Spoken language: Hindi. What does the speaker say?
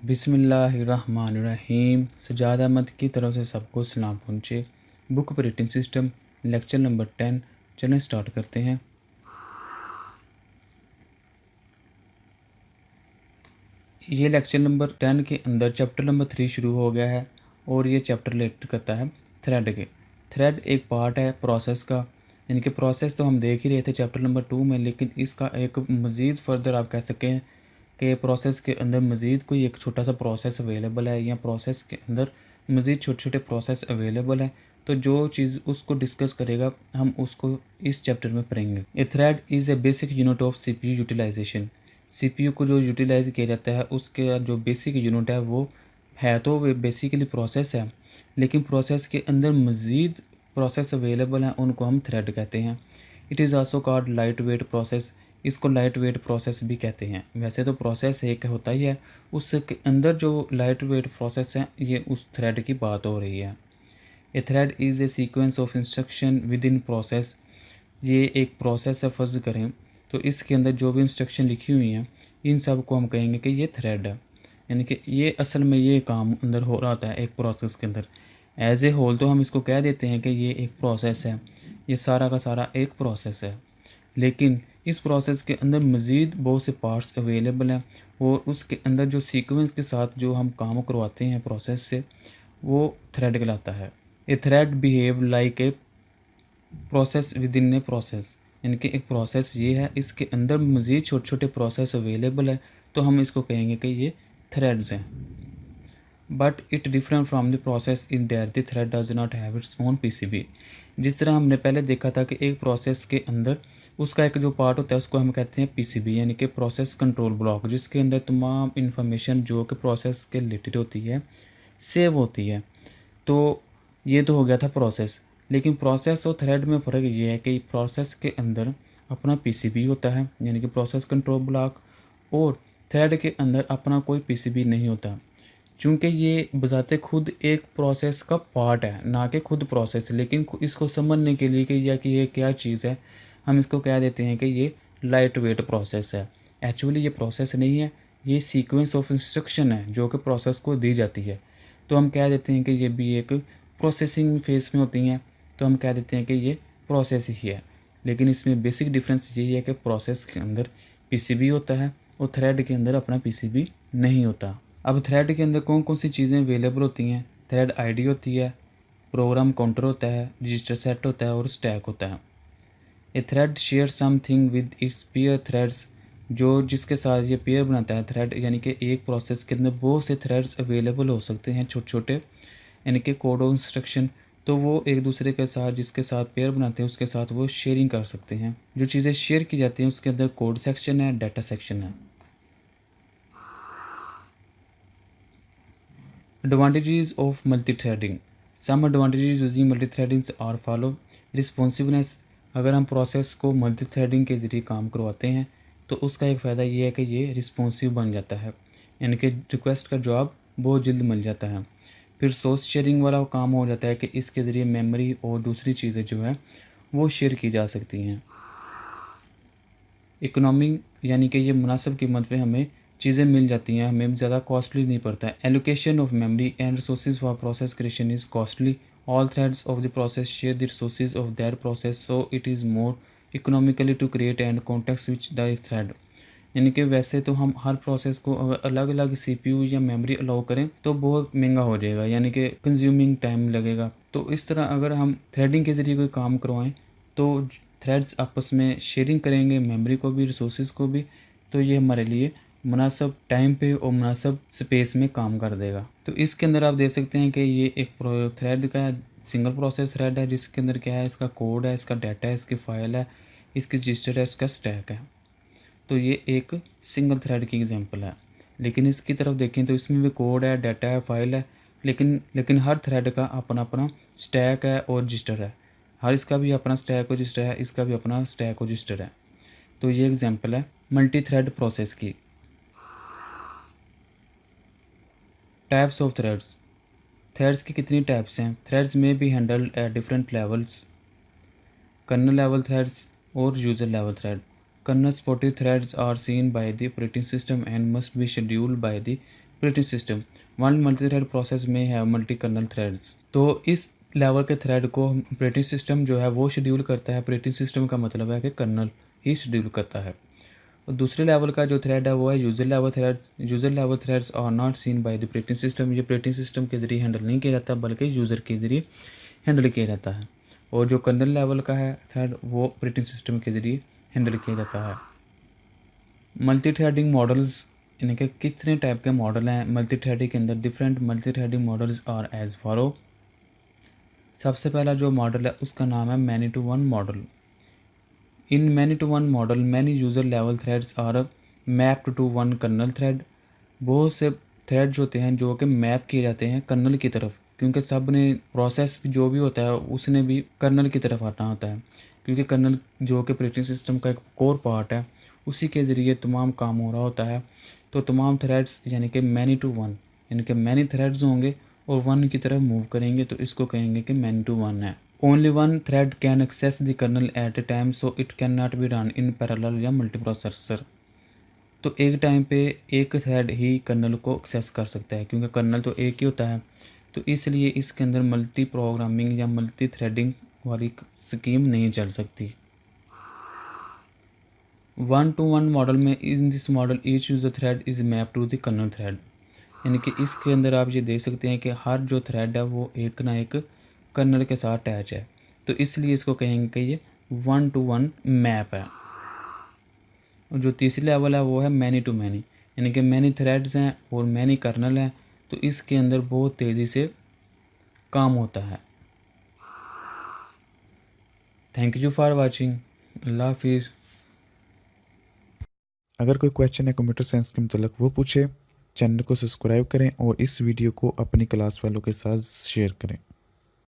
बिस्मिल्लाहिर्रहमानिर्रहीम। सजाद अहमद की तरफ से सबको सलाम पहुँचे। Book operating system lecture number 10 चलें स्टार्ट करते हैं। ये लेक्चर नंबर 10 के अंदर चैप्टर नंबर 3 शुरू हो गया है और ये चैप्टर रिलेटेड करता है थ्रेड के। थ्रेड एक पार्ट है प्रोसेस का, यानी कि प्रोसेस तो हम देख ही रहे थे चैप्टर नंबर 2 में, लेकिन इसका एक मज़ीद फर्दर आप कह सकें कि प्रोसेस के अंदर मज़ीद कोई एक छोटा सा प्रोसेस अवेलेबल है या प्रोसेस के अंदर मज़ीद छोटे छोटे प्रोसेस अवेलेबल हैं। तो जो चीज़ उसको डिस्कस करेगा हम उसको इस चैप्टर में पढ़ेंगे। A thread is a basic unit of CPU utilisation. CPU को जो यूटिलाइज़ किया जाता है उसके जो बेसिक यूनिट है वो है तो वे बेसिकली प्रोसेस है, लेकिन प्रोसेस के अंदर मज़ीद प्रोसेस अवेलेबल हैं, उनको हम थ्रेड कहते हैं। It is also called light weight process. इसको लाइट वेट प्रोसेस भी कहते हैं। वैसे तो प्रोसेस एक होता ही है, उसके अंदर जो लाइट वेट प्रोसेस है ये उस थ्रेड की बात हो रही है। A thread is a sequence of instruction within process. ये एक प्रोसेस है फ़र्ज़ करें, तो इसके अंदर जो भी इंस्ट्रक्शन लिखी हुई हैं इन सब को हम कहेंगे कि ये थ्रेड है, यानी कि ये असल में ये काम अंदर हो रहा होता है एक प्रोसेस के अंदर। एज ए होल तो हम इसको कह देते हैं कि ये एक प्रोसेस है, ये सारा का सारा एक प्रोसेस है, लेकिन इस प्रोसेस के अंदर मज़ीद बहुत से पार्ट्स अवेलेबल हैं और उसके अंदर जो सीक्वेंस के साथ जो हम काम करवाते हैं प्रोसेस से वो थ्रेड कहलाता है। A thread behave like a process within a process, यानी कि एक प्रोसेस ये है, इसके अंदर मज़ीद छोटे छोटे प्रोसेस अवेलेबल है, तो हम इसको कहेंगे कि ये थ्रेड्स हैं। But it different from the process in that the thread does not have its own PCB. जिस तरह हमने पहले देखा था कि एक प्रोसेस के अंदर उसका एक जो पार्ट होता है उसको हम कहते हैं पीसीबी, यानी कि प्रोसेस कंट्रोल ब्लॉक, जिसके अंदर तमाम इंफॉर्मेशन जो कि प्रोसेस के रिलेटेड होती है सेव होती है। तो ये तो हो गया था प्रोसेस, लेकिन प्रोसेस और थ्रेड में फ़र्क ये है कि प्रोसेस के अंदर अपना पीसीबी होता है, यानी कि प्रोसेस कंट्रोल ब्लॉक, और थ्रेड के अंदर अपना कोई पीसीबी नहीं होता। चूँकि ये बज़ाते खुद एक प्रोसेस का पार्ट है, ना कि खुद प्रोसेस, लेकिन इसको समझने के लिए कि ये क्या चीज़ है, हम इसको कह देते हैं कि ये लाइट वेट प्रोसेस है। एक्चुअली ये प्रोसेस नहीं है, ये सीक्वेंस ऑफ इंस्ट्रक्शन है जो कि प्रोसेस को दी जाती है। तो हम कह देते हैं कि ये भी एक प्रोसेसिंग फेस में होती हैं, तो हम कह देते हैं कि ये प्रोसेस ही है। लेकिन इसमें बेसिक डिफरेंस यही है कि प्रोसेस के अंदर पीसीबी होता है और थ्रेड के अंदर अपना पीसीबी नहीं होता। अब थ्रेड के अंदर कौन कौन सी चीज़ें अवेलेबल होती हैं? थ्रेड आईडी होती है, प्रोग्राम काउंटर होता है, रजिस्टर सेट होता है और स्टैक होता है। A thread share something with its pair threads. जो जिसके साथ ये पेयर बनाता है थ्रेड, यानी कि एक प्रोसेस के अंदर बहुत से थ्रेड्स अवेलेबल हो सकते हैं छोटे छोटे, यानी कि कोड और इंस्ट्रक्शन, तो वो एक दूसरे के साथ जिसके साथ पेयर बनाते हैं उसके साथ वो शेयरिंग कर सकते हैं। जो चीज़ें शेयर की जाती हैं उसके अंदर कोड सेक्शन है, डाटा सेक्शन है। Advantages of multi-threading. Some advantages using multi-threading are follow. Responsiveness. अगर हम प्रोसेस को मल्टी थ्रेडिंग के ज़रिए काम करवाते हैं तो उसका एक फ़ायदा ये है कि ये रिस्पॉन्सिव बन जाता है, यानी कि रिक्वेस्ट का जवाब बहुत जल्द मिल जाता है। फिर सोर्स शेयरिंग वाला काम हो जाता है कि इसके ज़रिए मेमोरी और दूसरी चीज़ें जो है वो शेयर की जा सकती हैं। इकोनॉमी, यानी कि ये मुनासिब कीमत पे हमें चीज़ें मिल जाती हैं, हमें ज़्यादा कॉस्टली नहीं पड़ता है। Allocation of memory and resources for process creation is costly. All threads of the process share the resources of that process, so it is more economically to create and context switch the thread. यानी कि वैसे तो हम हर प्रोसेस को अगर अलग अलग सीपीयू या मेमोरी अलाउ करें तो बहुत महंगा हो जाएगा, यानी कि कंज्यूमिंग टाइम लगेगा। तो इस तरह अगर हम थ्रेडिंग के ज़रिए कोई काम करवाएं तो थ्रेड्स आपस में शेयरिंग करेंगे, मेमोरी को भी रिसोर्सेज को भी, तो ये हमारे लिए मुनासिब टाइम पे और मुनासिब स्पेस में काम कर देगा। तो इसके अंदर आप देख सकते हैं कि ये एक थ्रेड का सिंगल प्रोसेस थ्रेड है, जिसके अंदर क्या है, इसका कोड है, इसका डाटा है, इसकी फ़ाइल है, इसकी रजिस्टर है, इसका स्टैक है। तो ये एक सिंगल थ्रेड की एग्जांपल है। लेकिन इसकी तरफ देखें तो इसमें भी कोड है, डाटा है, फाइल है, लेकिन हर थ्रेड का अपना अपना स्टैक है और रजिस्टर है। हर इसका भी अपना स्टैक और रजिस्टर है, इसका भी अपना स्टैक और रजिस्टर है। तो ये एग्जांपल है मल्टी थ्रेड प्रोसेस की। Types of threads. थ्रेड्स की कितनी टाइप्स हैं? थ्रेड्स में be handled at different levels. Kernel level threads और user level thread. Kernel supported threads are seen by the operating system and must be scheduled by the operating system. One multi thread process में है मल्टी कर्नल थ्रेड्स। तो इस लेवल के थ्रेड को ऑपरेटिंग सिस्टम जो है वो शेड्यूल करता है। ऑपरेटिंग सिस्टम का मतलब है कि कर्नल ही शेड्यूल करता है। और दूसरे लेवल का जो थ्रेड है वो है user level threads. User level threads are not seen by the operating system. ये ऑपरेटिंग सिस्टम के ज़रिए हैंडल नहीं किया जाता बल्कि यूज़र के ज़रिए हैंडल किया जाता है। और जो कर्नल लेवल का है थ्रेड वो ऑपरेटिंग सिस्टम के ज़रिए हैंडल किया जाता है। मल्टी थ्रेडिंग मॉडल्स, यानी कि कितने टाइप के मॉडल हैं मल्टी थ्रेडिंग के अंदर। Different multi threading models are as follow. सबसे पहला जो मॉडल है उसका नाम है many to one model. In many to one model many user level threads are mapped to one kernel thread. बहुत से थ्रेड्स होते हैं जो कि मैप किए जाते हैं कर्नल की तरफ, क्योंकि सब ने प्रोसेस जो भी होता है उसने भी कर्नल की तरफ आना होता है, क्योंकि कर्नल जो कि ऑपरेटिंग सिस्टम का एक कोर पार्ट है उसी के ज़रिए तमाम काम हो रहा होता है। तो तमाम थ्रेड्स यानी कि मैनी टू वन, यानी कि मैनी थ्रेड्स होंगे और वन की तरफ मूव करेंगे तो इसको कहेंगे कि मैनी टू वन है। Only one thread can access the kernel at a time, so it can not be run in parallel या मल्टीप्रोसेसर। तो एक टाइम पे एक थ्रेड ही कर्नल को एक्सेस कर सकता है, क्योंकि कर्नल तो एक ही होता है, तो इसलिए इसके अंदर मल्टी प्रोग्रामिंग या मल्टी थ्रेडिंग वाली स्कीम नहीं चल सकती। वन टू वन मॉडल में in this model each user thread is map to the kernel thread, यानी कि इसके अंदर आप ये देख सकते हैं कि हर जो थ्रेड है वो एक ना एक कर्नल के साथ अटैच है, तो इसलिए इसको कहेंगे कि ये वन टू वन मैप है। और जो तीसरी लेवल है वो है मैनी टू मैनी, यानी कि मैनी थ्रेड्स हैं और मैनी कर्नल हैं, तो इसके अंदर बहुत तेज़ी से काम होता है। Thank you for watching. अल्लाह हाफिज़। अगर कोई क्वेश्चन है कंप्यूटर साइंस के मतलब वो पूछे, चैनल को सब्सक्राइब करें और इस वीडियो को अपनी क्लास वालों के साथ शेयर करें।